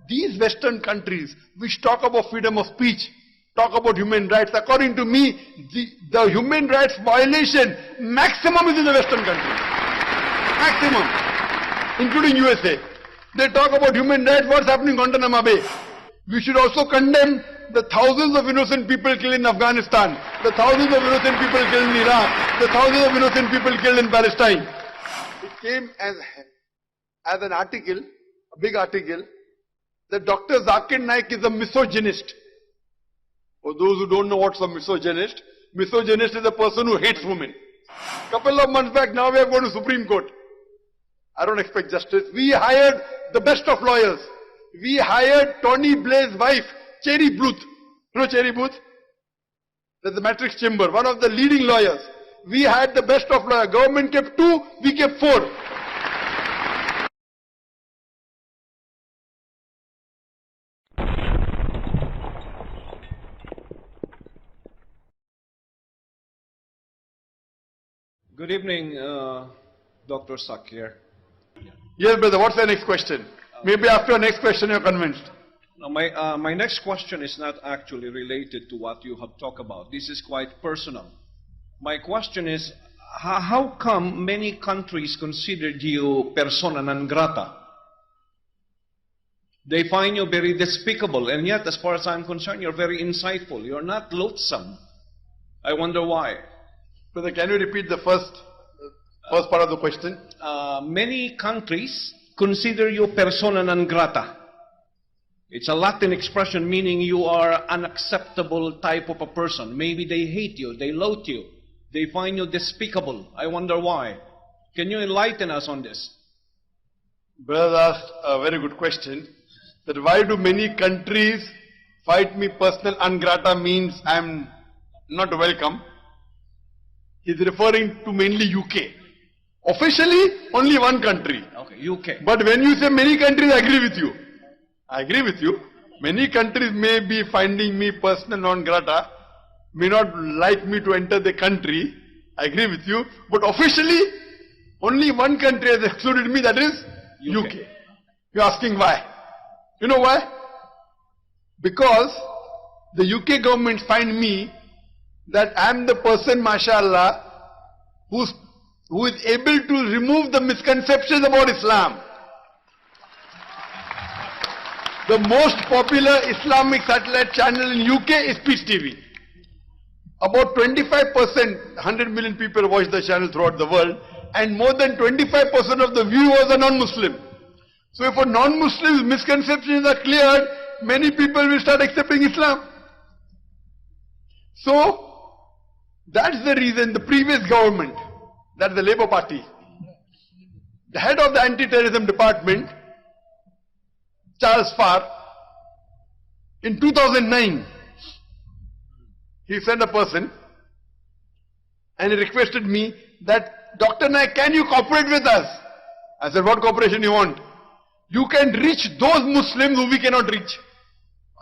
these Western countries which talk about freedom of speech, talk about human rights, according to me, the human rights violation maximum is in the Western countries. Maximum. Including USA. They talk about human rights, what's happening in Guantanamo Bay. We should also condemn the thousands of innocent people killed in Afghanistan, the thousands of innocent people killed in Iraq, the thousands of innocent people killed in Palestine. It came as an article, a big article, that Dr. Zakir Naik is a misogynist. For those who don't know what's a misogynist, misogynist is a person who hates women. Couple of months back, now we have gone to Supreme Court. I don't expect justice. We hired the best of lawyers. We hired Tony Blair's wife, Cherry Booth. You know Cherry Booth? That's the Matrix Chamber, one of the leading lawyers. We had the best of lawyers. Government kept 2, we kept 4. Good evening, Dr. Zakir. Yes, brother, what's the next question? Maybe after your next question you're convinced. Now, my next question is not actually related to what you have talked about. This is quite personal. My question is, how come many countries considered you persona non grata? They find you very despicable, and yet, as far as I'm concerned, you're very insightful. You're not loathsome. I wonder why. Brother, can you repeat the first part of the question? Many countries consider you persona non grata. It's a Latin expression meaning you are unacceptable type of a person. Maybe they hate you, they loathe you, they find you despicable. I wonder why. Can you enlighten us on this? Brother asked a very good question. That why do many countries find me personal non grata means I'm not welcome. He's referring to mainly UK. Officially, only one country. Okay, UK. But when you say many countries, I agree with you. I agree with you. Many countries may be finding me personal non grata, may not like me to enter the country. I agree with you. But officially, only one country has excluded me, that is UK. You're asking why? You know why? Because the UK government find me that I'm the person, mashallah, who is able to remove the misconceptions about Islam. The most popular Islamic satellite channel in UK is Peace TV. About 25%, 100 million people watch the channel throughout the world, and more than 25% of the viewers are non-Muslim. So if a non-Muslim's misconceptions are cleared, many people will start accepting Islam. So, that's the reason the previous government, that's the Labour Party, the head of the anti-terrorism department, Charles Farr, in 2009, he sent a person and he requested me that, Dr. Naik, can you cooperate with us? I said, what cooperation you want? You can reach those Muslims who we cannot reach.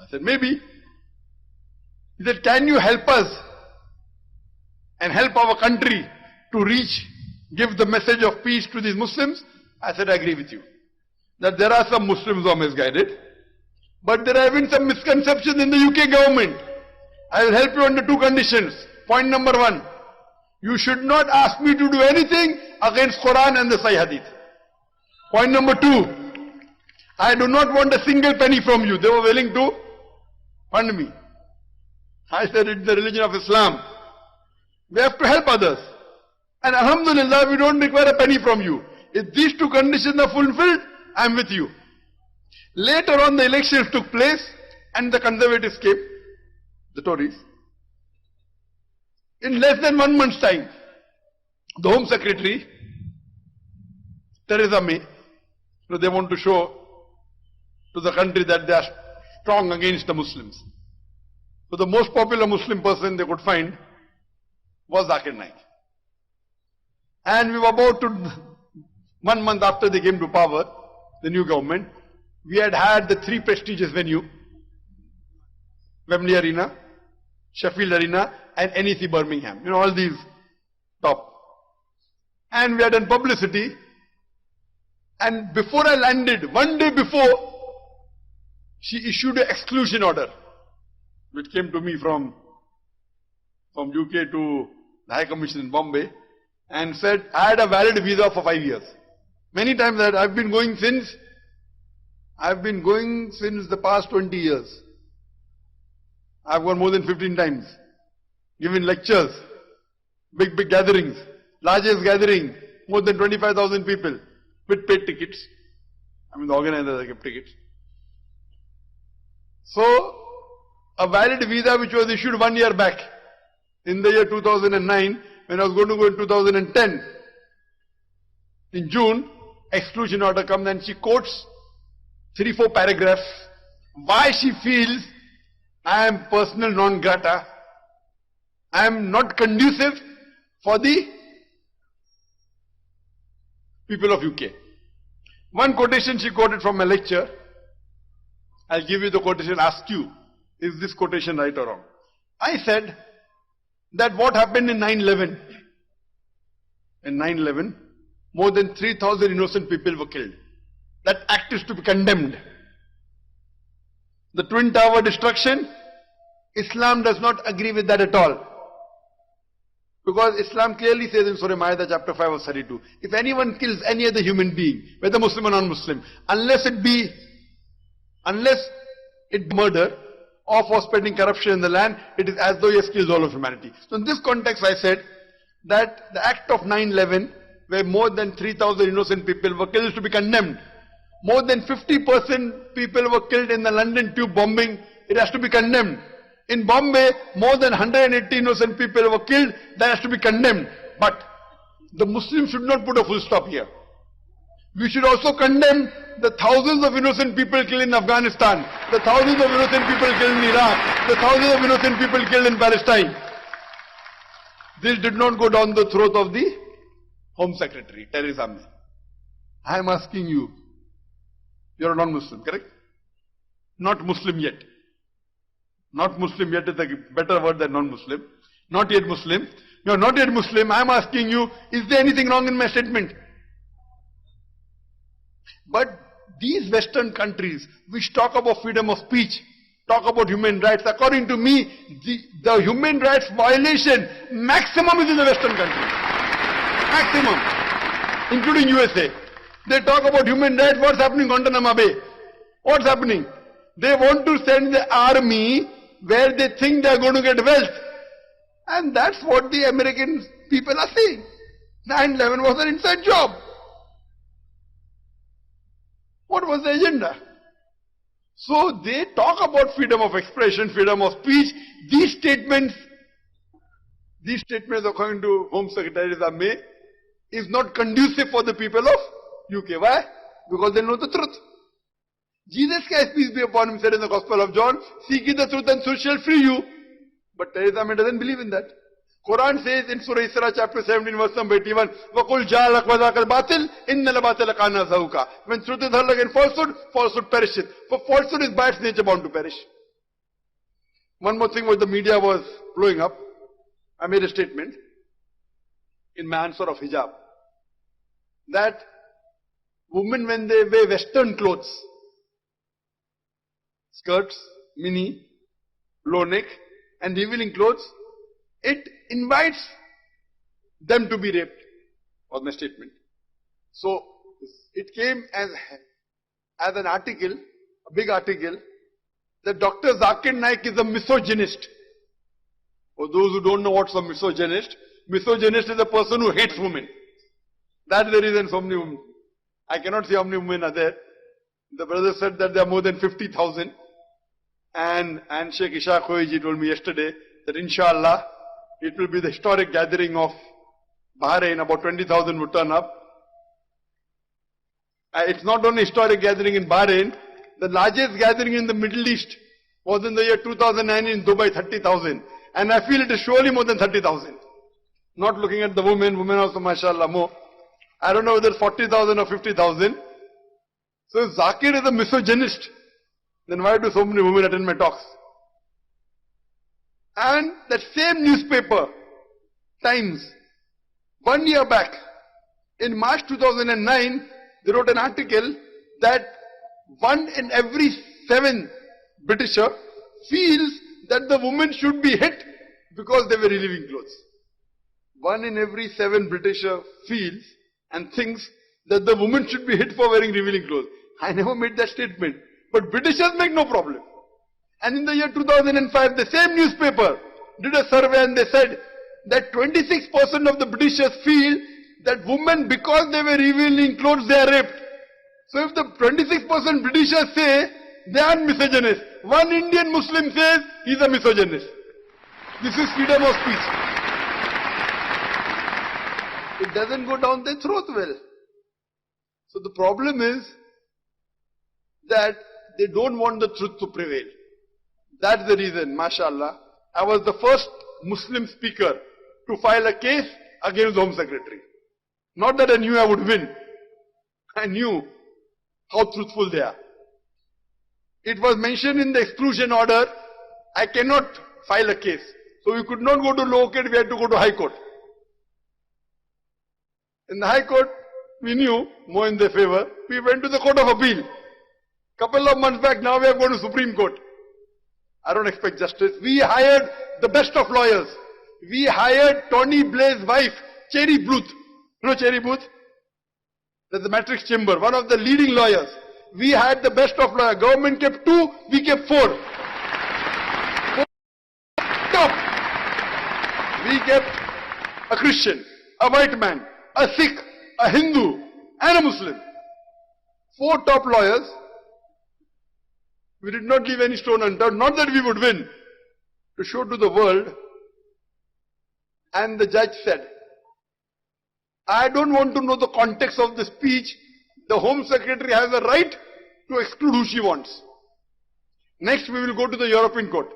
I said, maybe. He said, can you help us and help our country to reach, give the message of peace to these Muslims? I said, I agree with you. That there are some Muslims who are misguided, but there have been some misconceptions in the UK government. I will help you under 2 conditions. Point number 1, you should not ask me to do anything against Quran and the Sahih Hadith. Point number 2, I do not want a single penny from you. They were willing to fund me. I said, it's the religion of Islam. We have to help others. And alhamdulillah, we don't require a penny from you. If these 2 conditions are fulfilled, I am with you. Later on, the elections took place and the Conservatives came, the Tories. In less than 1 month's time, the Home Secretary, Theresa May, so they want to show to the country that they are strong against the Muslims. So the most popular Muslim person they could find was Zakir Naik. And we were about to, 1 month after they came to power, the new government, we had the 3 prestigious venues, Wembley Arena, Sheffield Arena and NEC Birmingham. You know, all these top. And we had done publicity. And before I landed, 1 day before, she issued an exclusion order, which came to me from UK to the High Commission in Bombay, and said I had a valid visa for 5 years. Many times that I've been going since the past 20 years. I've gone more than 15 times, given lectures, big gatherings, largest gathering, more than 25,000 people, with paid tickets. I mean, the organizers gave tickets. So, a valid visa which was issued 1 year back, in the year 2009, when I was going to go in 2010, in June, exclusion order comes and she quotes 3-4 paragraphs, why she feels I am personal non grata, I am not conducive for the people of UK. One quotation she quoted from a lecture. I'll give you the quotation, ask you, is this quotation right or wrong? I said that what happened in 9/11? In 9/11, more than 3,000 innocent people were killed. That act is to be condemned. The Twin Tower destruction, Islam does not agree with that at all. Because Islam clearly says in Surah Ma'idah chapter 5 verse 32, if anyone kills any other human being, whether Muslim or non-Muslim, unless it be murder or for spreading corruption in the land, it is as though he has killed all of humanity. So in this context I said that the act of 9/11, where more than 3,000 innocent people were killed, is to be condemned. More than 50% people were killed in the London tube bombing, it has to be condemned. In Bombay, more than 180 innocent people were killed, that has to be condemned. But the Muslims should not put a full stop here. We should also condemn the thousands of innocent people killed in Afghanistan, the thousands of innocent people killed in Iraq, the thousands of innocent people killed in Palestine. This did not go down the throat of the Home Secretary, Theresa May. I am asking you, you are a non-Muslim, correct? Not Muslim yet. Not Muslim yet is a better word than non-Muslim. Not yet Muslim. You are not yet Muslim. I am asking you, is there anything wrong in my statement? But these Western countries which talk about freedom of speech, talk about human rights, according to me, the human rights violation maximum is in the Western countries. Maximum. Including USA. They talk about human rights. What's happening in Guantanamo Bay? What's happening? They want to send the army where they think they are going to get wealth. And that's what the American people are saying. 9/11 was an inside job. What was the agenda? So they talk about freedom of expression, freedom of speech. These statements according to Home Secretary Theresa May, is not conducive for the people of UK. Why? Because they know the truth. Jesus Christ, peace be upon him, said in the Gospel of John, seek ye the truth and truth shall free you. But Theresa May doesn't believe in that. Quran says in Surah Isra chapter 17 verse number 81, وَقُلْ جَعَلَكْ وَذَاكَ الْبَاطِلِ إِنَّ الْبَاطِلَ كَانَ زَهُوقًا. When truth is hurled against falsehood, falsehood perisheth. For falsehood is by its nature bound to perish. One more thing, when the media was blowing up, I made a statement in my answer of hijab, that women, when they wear Western clothes, skirts, mini, low neck, and revealing clothes, it invites them to be raped, was my statement. So, it came as an article, a big article, that Dr. Zakir Naik is a misogynist. For those who don't know what's a misogynist is a person who hates women. That's the reason so many women. I cannot say how many women are there. The brother said that there are more than 50,000. And Sheikh Ishaq Khoiji told me yesterday that inshallah, it will be the historic gathering of Bahrain. About 20,000 would turn up. It's not only historic gathering in Bahrain. The largest gathering in the Middle East was in the year 2009 in Dubai, 30,000. And I feel it is surely more than 30,000. Not looking at the women also mashallah more. I don't know whether it's 40,000 or 50,000. So if Zakir is a misogynist, then why do so many women attend my talks? And that same newspaper, Times, 1 year back, in March 2009, they wrote an article that 1 in every 7 Britisher feels that the woman should be hit because they were relieving clothes. 1 in every 7 Britisher feels and thinks that the woman should be hit for wearing revealing clothes. I never made that statement. But Britishers make no problem. And in the year 2005, the same newspaper did a survey and they said that 26% of the Britishers feel that women, because they were revealing clothes, they are raped. So if the 26% Britishers say they are misogynist, one Indian Muslim says he's a misogynist. This is freedom of speech. It doesn't go down their throat well. So the problem is that they don't want the truth to prevail. That's the reason, mashallah, I was the first Muslim speaker to file a case against the Home Secretary. Not that I knew I would win. I knew how truthful they are. It was mentioned in the exclusion order, I cannot file a case. So we could not go to lower court, we had to go to High Court. In the High Court, we knew, more in their favor, we went to the Court of Appeal. Couple of months back, now we are going to Supreme Court. I don't expect justice. We hired the best of lawyers. We hired Tony Blair's wife, Cherry Booth. You know Cherry Booth? That's the Matrix Chamber, one of the leading lawyers. We hired the best of lawyers. Government kept 2, we kept 4. Top. We kept a Christian, a white man, a Sikh, a Hindu, and a Muslim. 4 top lawyers. We did not leave any stone unturned, not that we would win, to show to the world. And the judge said, I don't want to know the context of the speech. The Home Secretary has a right to exclude who she wants. Next we will go to the European Court.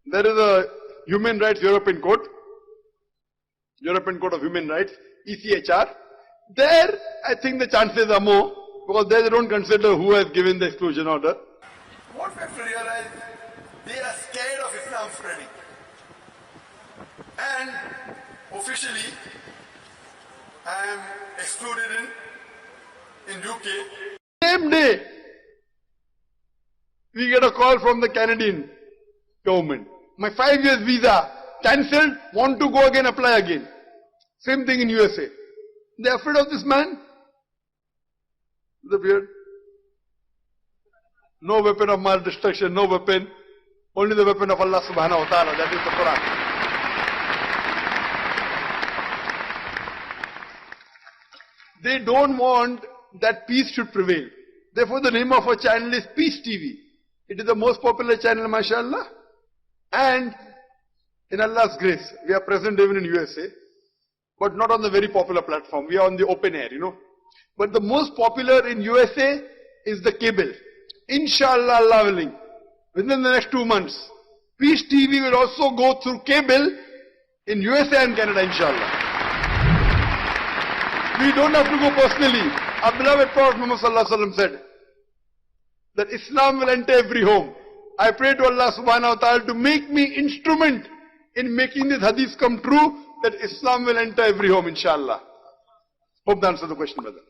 There is a Human Rights European Court. European Court of Human Rights, ECHR. There I think the chances are more, because there they don't consider who has given the exclusion order. What we have to realize, they are scared of Islam spreading. And officially, I am excluded in UK. Same day, we get a call from the Canadian government. My 5 years visa cancelled, want to go again, apply again. Same thing in USA. They are afraid of this man. The beard. No weapon of mass destruction, no weapon. Only the weapon of Allah subhanahu wa ta'ala, that is the Quran. They don't want that peace should prevail. Therefore the name of our channel is Peace TV. It is the most popular channel, mashallah. And in Allah's grace, we are present even in USA, but not on the very popular platform. We are on the open air, you know. But the most popular in USA is the cable. Inshallah, Allah willing, within the next 2 months, Peace TV will also go through cable in USA and Canada, inshallah. We don't have to go personally. Our beloved Prophet Muhammad Sallallahu Alaihi Wasallam said that Islam will enter every home. I pray to Allah subhanahu wa ta'ala to make me instrument in making this hadith come true, that Islam will enter every home, inshallah. Hope that answers the question, brother.